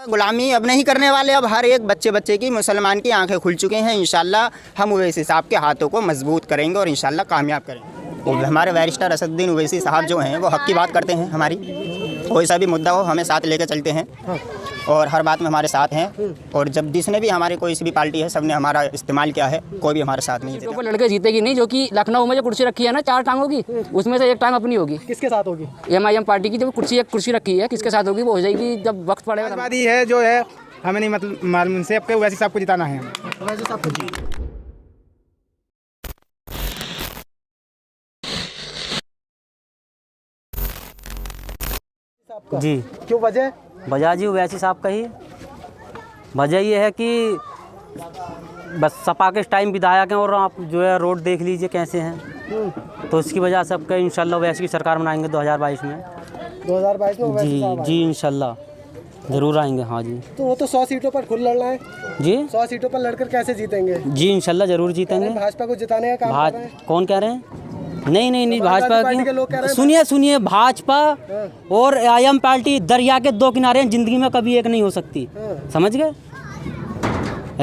गुलामी अब नहीं करने वाले। अब हर एक बच्चे की मुसलमान की आंखें खुल चुके हैं। इंशाल्लाह हम ओवैसी साहब के हाथों को मजबूत करेंगे और इंशाल्लाह कामयाब करेंगे। और हमारे बैरिस्टर असदुद्दीन ओवैसी साहब जो हैं वो हक़ की बात करते हैं। हमारी कोई सा भी मुद्दा हो हमें साथ लेकर चलते हैं और हर बात में हमारे साथ हैं। और जब जिसने भी हमारे कोई सी भी पार्टी है सब ने हमारा इस्तेमाल किया है, कोई भी हमारे साथ नहीं है। लड़के जीतेगी नहीं, जो कि लखनऊ में जो कुर्सी रखी है ना 4 टांगों की, उसमें से 1 टांग अपनी होगी। किसके साथ होगी? MIM पार्टी की जो कुर्सी रखी है, किसके साथ होगी वो हो जाएगी जब वक्त पड़ेगा। समाजवादी है जो है, हमें नहीं मतलब मालूम से आपके ओवैसी साहब को जिताना है। ओवैसी साहब को जी। क्यों वजह? वजह जी ओवैसी साहब का ही वजह ये है कि बस सपा के टाइम विधायक हैं और आप जो है रोड देख लीजिए कैसे हैं, तो इसकी वजह से अब इंशाल्लाह ओवैसी की सरकार बनाएंगे 2022 में। 2022 में ओवैसी जी साहब जी इंशाल्लाह ज़रूर आएंगे। हाँ जी। तो वो तो 100 सीटों पर खुद लड़ना है जी। 100 सीटों पर लड़कर कैसे जीतेंगे? जी इंशाल्लाह ज़रूर जीतेंगे। भाजपा को जिताने का काम कर रहे हैं। कौन कह रहे हैं? नहीं भाजपा की सुनिए भाजपा और IM पार्टी दरिया के 2 किनारे हैं, जिंदगी में कभी एक नहीं हो सकती। समझ गए?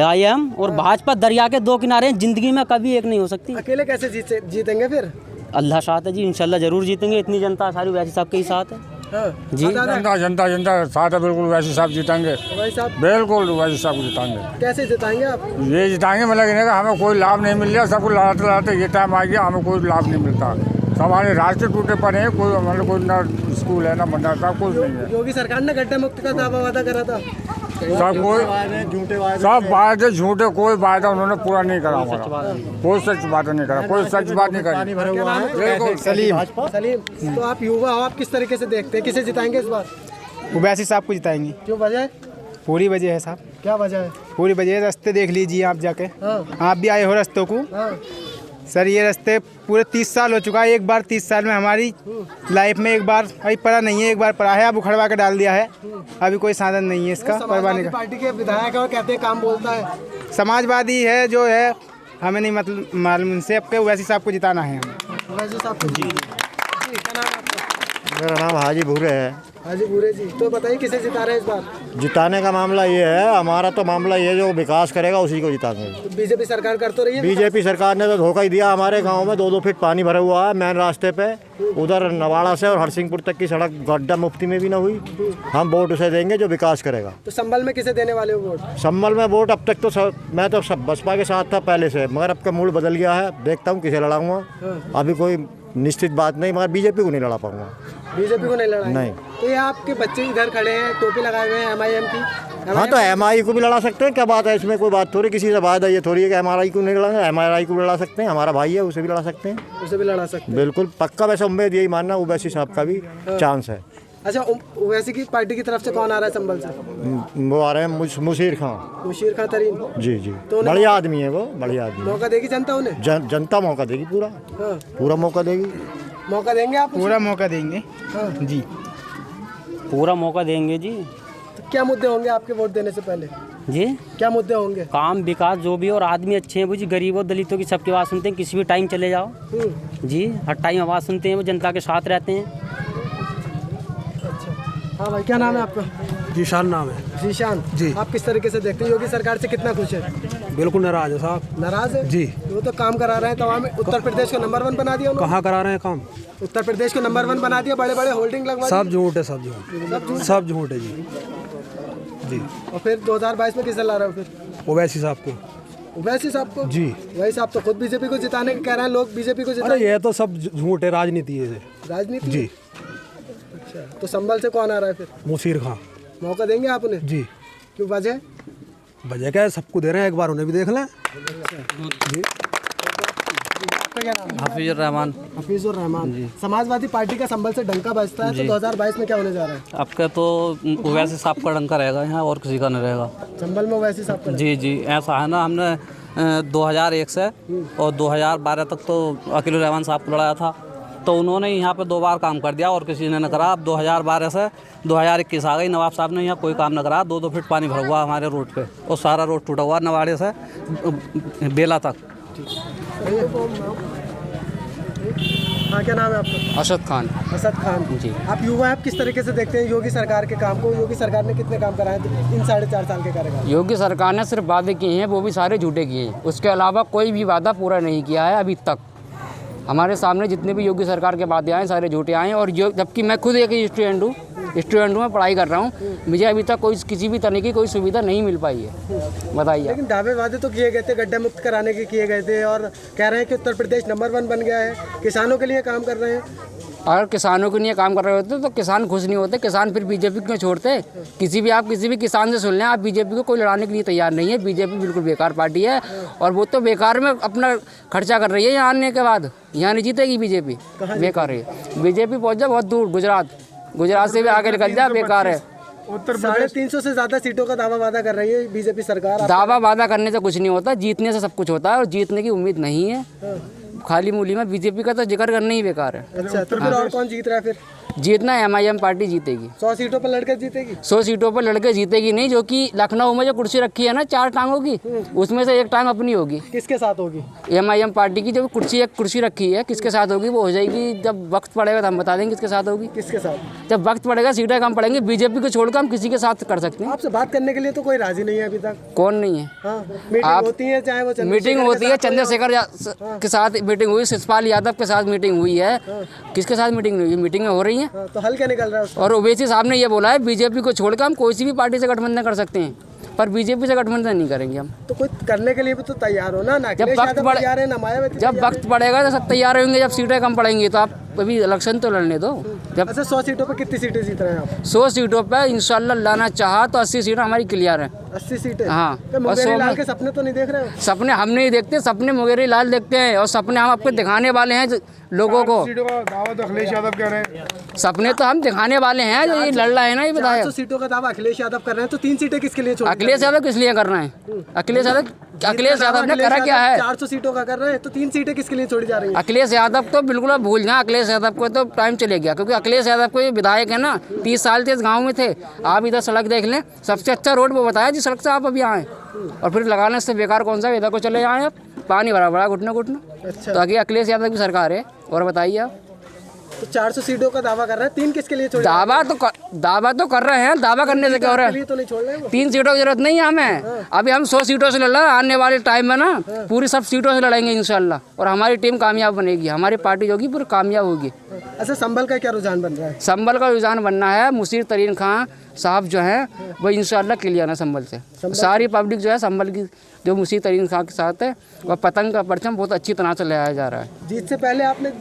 IM और भाजपा दरिया के 2 किनारे हैं, जिंदगी में कभी एक नहीं हो सकती। अकेले कैसे जीतेंगे फिर? अल्लाह साथ है जी, इंशाल्लाह जरूर जीतेंगे। इतनी जनता सारी ओवैसी साहब के ही साथ है। जी जनता साथ है, बिल्कुल ओवैसी साहब जीतेंगे, बिल्कुल ओवैसी साहब को जिताएंगे। कैसे जिताएंगे आप? ये जिताएंगे मतलब हमें कोई लाभ नहीं मिल रहा, सबको लड़ाते लड़ाते ये टाइम आ गया, हमें कोई लाभ नहीं मिलता। हमारे रास्ते टूटे पड़े हैं, कोई मतलब कोई ना स्कूल है ना मदरसा, कुछ नहीं है। योगी सरकार ने गड्ढा मुक्त का दावा वादा करा था, सब वादे झूठे, कोई वादा उन्होंने पूरा नहीं करा हमारा, कोई सच बात नहीं करा, कोई सच बात नहीं करी। सलीम, तो आप युवा हो, आप किस तरीके से देखते हैं, किसे जिताएंगे इस बार? ओवैसी साहब को जिताएंगे। क्यों वजह? पूरी वजह है साहब। क्या वजह है? पूरी वजह है, रास्ते देख लीजिए आप जाके। आप भी आए हो रास्तों को। सर ये रास्ते पूरे 30 साल हो चुका है, एक बार 30 साल में हमारी लाइफ में एक बार अभी पड़ा नहीं है, एक बार पड़ा है, अब उखड़वा के डाल दिया है, अभी कोई साधन नहीं है इसका परवाने का। पार्टी के विधायक और कहते हैं काम बोलता है। समाजवादी है जो है, हमें नहीं मतलब मालूम से आपके ओवैसी साहब को जिताना है। ओवैसी साहब को। जी क्या नाम है आपका? मेरा नाम हाजी भूरे है। हाजी भूरे जी, तो बताइए किसे जिता रहे हैं इस बार? जिताने का मामला ये है, हमारा तो मामला ये जो विकास करेगा उसी को जिताएंगे। तो बीजेपी सरकार कर तो रही है। बीजेपी सरकार ने तो धोखा ही दिया, हमारे गांव में 2-2 फीट पानी भरा हुआ है मेन रास्ते पे, उधर नवाड़ा से और हरसिंहपुर तक की सड़क गड्ढा मुफ्ती में भी ना हुई। हम वोट उसे देंगे जो विकास करेगा। तो संभल में किसे देने वाले हो वोट? संभल में वोट अब तक तो मैं तो सब बसपा के साथ था पहले से, मगर अब का मूड बदल गया है, देखता हूँ किसे लड़ाऊंगा, अभी कोई निश्चित बात नहीं, मगर बीजेपी को नहीं लड़ा पाऊंगा। बीजेपी को नहीं लड़ा? नहीं। तो ये आपके बच्चे इधर खड़े हैं, टोपी लगाए हुए हैं MIM की। हाँ तो MI को भी लड़ा सकते हैं, क्या बात है इसमें? कोई बात थोड़ी, किसी से बात है ये थोड़ी है कि MRI को नहीं लड़ाएंगे, MRI को भी लड़ा सकते हैं, हमारा भाई है उसे भी लड़ा सकते हैं। उसे भी लड़ा सकते हैं बिल्कुल पक्का, वैसे उम्मीद यही मानना ओवैसी साहब का भी चांस है। अच्छा, ओवैसी की पार्टी की तरफ से कौन आ रहा है संभल से? वो आ रहे हैं मुशीर खां। मुशीर खां तरीन जी जी, बढ़िया आदमी है वो, बढ़िया आदमी। मौका देगी जनता उन्हें? जनता मौका देगी, पूरा मौका देगी। मौका देंगे आप? पूरा मौका देंगे जी, पूरा मौका देंगे जी। तो क्या मुद्दे होंगे आपके वोट देने से पहले? जी क्या मुद्दे होंगे? काम विकास जो भी, और आदमी अच्छे हैं वो जी, गरीबों दलितों की सबकी आवाज़ सुनते हैं, किसी भी टाइम चले जाओ जी, हर टाइम आवाज़ सुनते हैं, वो जनता के साथ रहते हैं। हाँ भाई, क्या नाम है आपका? जीशान नाम है। जीशान जी, आप किस तरीके से देखते हैं, योगी सरकार से कितना खुश है? बिल्कुल नाराज है साहब। नाराज है जी। वो तो काम करा रहे हैं तमाम, उत्तर प्रदेश को नंबर 1 बना दिया उन्होंने। कहाँ करा रहे हैं काम? उत्तर प्रदेश को नंबर 1 बना दिया, बड़े बड़े होल्डिंग लगवा सब झूठ है, सब झूठ, सब झूठ है जी। जी। और फिर 2022 में किसे ला रहे हो फिर? ओवैसी साहब को। ओवैसी साहब को? जी। वही साहब तो खुद बीजेपी को जिताने के कह रहे हैं, लोग बीजेपी को जिताने। अरे ये तो सब झूठ है, राजनीति है। राजनीति? जी। अच्छा, तो संभल से कौन आ रहा है फिर? मुशीर खां। मौका देंगे आप उन्हें? जी। क्यों वजह? वजह क्या है, सबको दे रहे हैं, एक बार उन्हें भी देख लें। जी। हफीजुर रहमान। हफीजुर रहमान जी। समाजवादी पार्टी का संभल से डंका बजता है, तो 2022 में क्या होने जा रहा है? आपका तो ओवैसी साहब का डंका रहेगा यहाँ, और किसी का नहीं रहेगा संभल में ओवैसी साहब का? जी जी, ऐसा है ना, हमने 2001 से और 2012 तक तो अकील रहमान साहब को लड़ाया था, तो उन्होंने यहाँ पे 2 बार काम कर दिया और किसी ने न करा। अब 2012 से 2021 आ गई, नवाब साहब ने यहाँ कोई काम न करा। 2-2 फीट पानी भरा हुआ हमारे रोड पे, और सारा रोड टूटा हुआ नवाड़े से बेला तक। हाँ, क्या नाम है आपका? असद खान। असद खान जी। आप युवा हैं, आप किस तरीके से देखते हैं योगी सरकार के काम को? योगी सरकार ने कितने काम कराए इन 4.5 साल के कार्यकाल? योगी सरकार ने सिर्फ वादे किए हैं, वो भी सारे झूठे किए हैं। उसके अलावा कोई भी वादा पूरा नहीं किया है अभी तक। हमारे सामने जितने भी योगी सरकार के वादे आए सारे झूठे आए हैं। और जबकि मैं खुद एक स्टूडेंट हूँ, मैं पढ़ाई कर रहा हूँ, मुझे अभी तक कोई किसी भी तरह की कोई सुविधा नहीं मिल पाई है। बताइए। लेकिन दावे वादे तो किए गए थे, गड्ढा मुक्त कराने के किए गए थे, और कह रहे हैं कि उत्तर प्रदेश नंबर 1 बन गया है, किसानों के लिए काम कर रहे हैं। अगर किसानों के लिए काम कर रहे होते तो किसान खुश नहीं होते। किसान फिर बीजेपी क्यों छोड़ते? किसी भी किसान से सुन लें आप, बीजेपी को कोई लड़ाने के लिए तैयार नहीं है। बीजेपी बिल्कुल बेकार पार्टी है और वो तो बेकार में अपना खर्चा कर रही है। यहाँ आने के बाद यहाँ नहीं जीतेगी बीजेपी, बेकार है। बीजेपी पहुँच जाए बहुत दूर, गुजरात से भी आगे निकल जाए, बेकार है। 350 से ज़्यादा सीटों का दावा वादा कर रही है बीजेपी सरकार। दावा वादा करने से कुछ नहीं होता, जीतने से सब कुछ होता है और जीतने की उम्मीद नहीं है। खाली मूली में बीजेपी का तो जिक्र करना ही बेकार है। अच्छा, तो फिर और कौन जीत रहा है? फिर जीतना MIM पार्टी जीतेगी। 100 सीटों पर लड़के जीतेगी? 100 सीटों पर लड़के जीतेगी नहीं। जो कि लखनऊ में जो कुर्सी रखी है ना 4 टांगों की, उसमें से एक टांग अपनी होगी। किसके साथ होगी? MIM पार्टी की जो कुर्सी रखी है, किसके साथ होगी वो हो जाएगी जब वक्त पड़ेगा तो हम बता देंगे किसके साथ होगी। किसके साथ? जब वक्त पड़ेगा, सीटें कम पड़ेंगे, बीजेपी को छोड़कर हम किसी के साथ कर सकते हैं। आपसे बात करने के लिए तो कोई राजी नहीं है अभी तक। कौन नहीं है? मीटिंग होती है, चाहे वो मीटिंग होती है, चंद्रशेखर के साथ मीटिंग हुई, शिवपाल यादव के साथ मीटिंग हुई है। किसके साथ मीटिंग हुई? मीटिंग में हो रही है। तो हल क्या निकल रहा है उसका? और ओवैसी साहब ने ये बोला है बीजेपी को छोड़कर हम कोई सी भी पार्टी से गठबंधन कर सकते हैं, पर बीजेपी से गठबंधन नहीं करेंगे हम। तो कुछ करने के लिए भी तो तैयार हो ना। जब वक्त पड़ेगा तो सब तैयार होंगे। जब सीटें कम पड़ेंगी तो आप अभी इलेक्शन तो लड़ने दो। जब 100 सीटों पर कितनी सीटें जीत रहे हैं आप? 100 सीटों पर इंशाल्लाह लाना चाहा तो 80 सीटें हमारी क्लियर है। 80 सीटें? हाँ। तो मुंगेरी लाल के सपने तो नहीं देख रहे हो? सपने हम नहीं देखते, सपने मुंगेरी लाल देखते हैं। और सपने हम आपको दिखाने वाले हैं लोगों को। अखिलेश यादव कह रहे हैं। सपने तो हम दिखाने वाले हैं। जो ये लड़ रहा है ना, ये बताया 400 सीटों का दावा अखिलेश यादव कर रहे हैं, तो 3 सीटें किसके लिए छोड़? अखिलेश यादव किस लिए कर रहे हैं? अखिलेश यादव ने करा क्या है? 400 सीटों का कर रहे हैं, तो 3 सीटें किसके लिए छोड़ी जा रही हैं? अखिलेश यादव तो बिल्कुल आप भूल जाए। अखिलेश यादव को तो टाइम चले गया, क्योंकि अखिलेश यादव को ये विधायक है ना, 30 साल से इस गांव में थे। आप इधर सड़क देख लें, सबसे अच्छा रोड वो बताया जिस सड़क से आप अभी आए। और फिर लगाने से बेकार कौन सा, इधर को चले जाएँ आप, पानी भरा भरा घुटना। अच्छा। तो आगे अखिलेश यादव की सरकार है। और बताइए आप, तो 400 सीटों का दावा कर रहे हैं, 3 किसके लिए छोड़? दावा तो कर रहे हैं। दावा करने से क्या हो रहा है? तो नहीं छोड़ रहे हैं। 3 सीटों की जरूरत नहीं है हमें। अभी हम 100 सीटों से लड़ रहे हैं। आने वाले टाइम में ना पूरी सब सीटों से लड़ेंगे इंशाल्लाह, और हमारी टीम कामयाब बनेगी। हमारी पार्टी जो होगी पूरी कामयाब होगी। अच्छा, संभल का क्या रुझान बन रहा है? संभल का रुझान बनना है। मुशीर तरीन खान साहब जो हैं वो इंशाल्लाह क्लियर है संभल से। सारी पब्लिक जो है संभल की जो मुशीर तरीन खान के साथ है, वह पतंग का परचम बहुत अच्छी तरह से लगाया जा रहा है। जीत से पहले आपने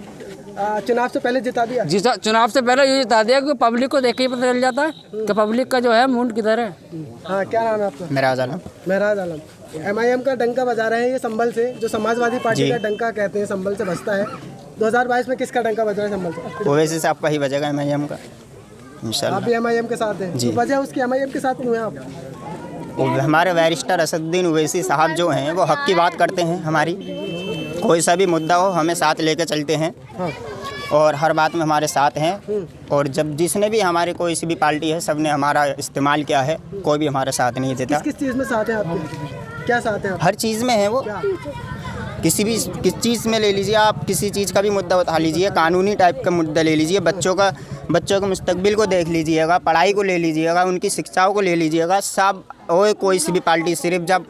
चुनाव से पहले जिता दिया? जी, चुनाव से पहले ये जिता दिया कि पब्लिक को देख के पता चल जाता है कि पब्लिक का जो है मूड किधर है। हाँ, क्या नाम है आपका? महराज आलम। महराज आलम। MIM का डंका बजा रहे हैं ये संभल से, जो समाजवादी पार्टी का डंका कहते हैं संभल से बजता है। 2022 में किसका डंका बज रहा है संभल से? ओवैसी साहब का ही बजेगा MIM का इंशाल्लाह। आप भी MIM के साथ हैं? जी। तो वजह उसकी MIM के साथ क्यों हैं आप? हमारे बैरिस्टर असदुद्दीन ओवैसी साहब जो हैं वो हक की बात करते हैं। हमारी कोई सा भी मुद्दा हो हमें साथ लेकर चलते हैं। हाँ। और हर बात में हमारे साथ हैं। और जब जिसने भी हमारे कोई सी भी पार्टी है, सब ने हमारा इस्तेमाल किया है, कोई भी हमारे साथ नहीं देता। किस चीज़ में साथ हैं आपके? क्या साथ हैं आप? हर चीज़ में है वो। किस चीज़ में ले लीजिए आप, किसी चीज़ का भी मुद्दा उठा लीजिए, कानूनी टाइप का मुद्दा ले लीजिए, बच्चों के मुस्तकबिल को देख लीजिएगा, पढ़ाई को ले लीजिएगा, उनकी शिक्षाओं को ले लीजिएगा। सब और कोई सी भी पार्टी सिर्फ जब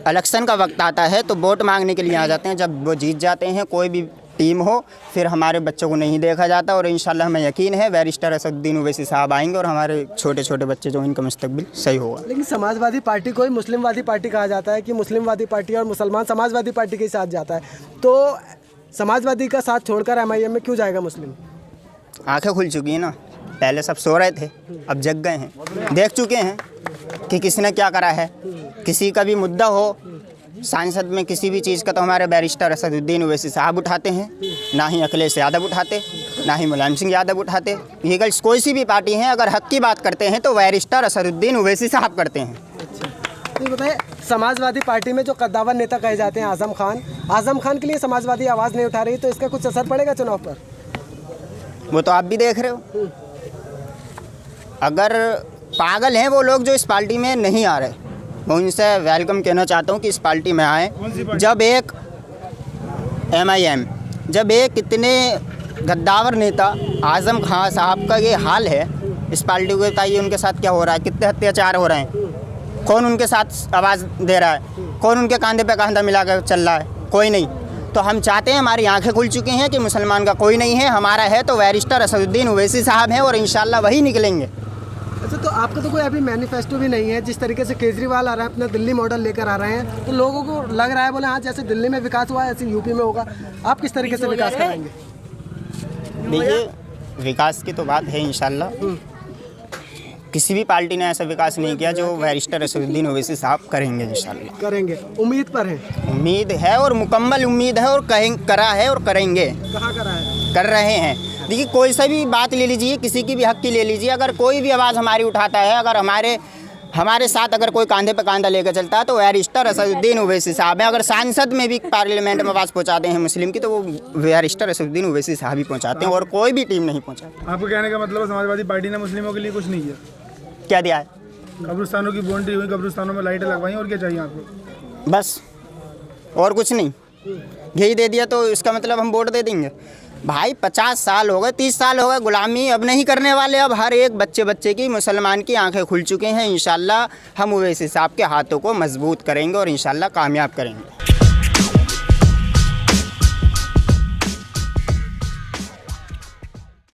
इलेक्शन का वक्त आता है तो वोट मांगने के लिए आ जाते हैं। जब वो जीत जाते हैं, कोई भी टीम हो, फिर हमारे बच्चों को नहीं देखा जाता। और इंशाल्लाह हमें यकीन है बैरिस्टर असदुद्दीन ओवैसी साहब आएंगे और हमारे छोटे छोटे बच्चे जो इनका मुस्तकबिल सही होगा। लेकिन समाजवादी पार्टी को ही मुस्लिमवादी पार्टी कहा जाता है कि मुस्लिमवादी पार्टी और मुसलमान समाजवादी पार्टी के साथ जाता है, तो समाजवादी का साथ छोड़कर MIM में क्यों जाएगा मुस्लिम? आंखें खुल चुकी हैं ना। पहले सब सो रहे थे, अब जग गए हैं, देख चुके हैं कि किसने क्या करा है। किसी का भी मुद्दा हो सांसद में किसी भी चीज़ का, तो हमारे बैरिस्टर असदुद्दीन ओवैसी साहब उठाते हैं। ना ही अखिलेश यादव उठाते, ना ही मुलायम सिंह यादव उठाते। ये गर्ल्स कोई सी भी पार्टी है, अगर हक की बात करते हैं तो बैरिस्टर असदुद्दीन ओवैसी साहब करते हैं। तो बताइए, समाजवादी पार्टी में जो कद्दावर नेता कहे जाते हैं आजम खान के लिए समाजवादी आवाज़ नहीं उठा रही, तो इसका कुछ असर पड़ेगा चुनाव पर? वो तो आप भी देख रहे हो। अगर पागल हैं वो लोग जो इस पार्टी में नहीं आ रहे, मैं उनसे वेलकम कहना चाहता हूँ कि इस पार्टी में आएँ। जब एक MIM, जब एक इतने गद्दावर नेता आज़म खां साहब का ये हाल है, इस पार्टी को बताइए उनके साथ क्या हो रहा है, कितने अत्याचार हो रहे हैं, कौन उनके साथ आवाज़ दे रहा है, कौन उनके कंधे पे कंधा मिला कर चल रहा है, कोई नहीं। तो हम चाहते हैं, हमारी आंखें खुल चुकी हैं कि मुसलमान का कोई नहीं है, हमारा है तो बैरिस्टर असदुद्दीन ओवैसी साहब हैं और इंशाल्लाह वही निकलेंगे। अच्छा, तो आपका तो कोई अभी मैनिफेस्टो भी नहीं है, जिस तरीके से केजरीवाल आ रहा है अपना दिल्ली मॉडल लेकर आ रहे हैं, तो लोगों को लग रहा है बोले हाँ जैसे दिल्ली में विकास हुआ है ऐसे यूपी में होगा। आप किस तरीके से विकास कराएंगे? देखिए, विकास की तो बात है इंशाल्लाह, किसी भी पार्टी ने ऐसा विकास नहीं किया जो बैरिस्टर असदुद्दीन ओवैसी साहब करेंगे इंशाल्लाह। करेंगे, उम्मीद पर है। उम्मीद है और मुकम्मल उम्मीद है और करा है और करेंगे। कहाँ करा है? कर रहे हैं। देखिए, कोई सा भी बात ले लीजिए, किसी की भी हक की ले लीजिए, अगर कोई भी आवाज़ हमारी उठाता है, अगर हमारे साथ अगर कोई कंधे पे कंधा लेकर चलता है तो बैरिस्टर असदुद्दीन ओवैसी साहब हैं। अगर सांसद में भी पार्लियामेंट में आवाज़ पहुंचाते हैं मुस्लिम की तो वो बैरिस्टर असदुद्दीन ओवैसी साहब ही पहुंचाते हैं और कोई भी टीम नहीं पहुंचाती। आपको कहने का मतलब समाजवादी पार्टी ने मुस्लिमों के लिए कुछ नहीं किया? क्या दिया है? कब्रिस्तानों की बाउंड्री हुई, कब्रिस्तानों में लाइटें लगवाई, और क्या चाहिए आपको? बस, और कुछ नहीं। यही दे दिया तो इसका मतलब हम वोट दे देंगे? भाई 50 साल हो गए, 30 साल हो गए गुलामी, अब नहीं करने वाले। अब हर एक बच्चे की मुसलमान की आंखें खुल चुके हैं। इंशाल्लाह हम ओवैसी साहब के हाथों को मजबूत करेंगे और इंशाल्लाह कामयाब करेंगे।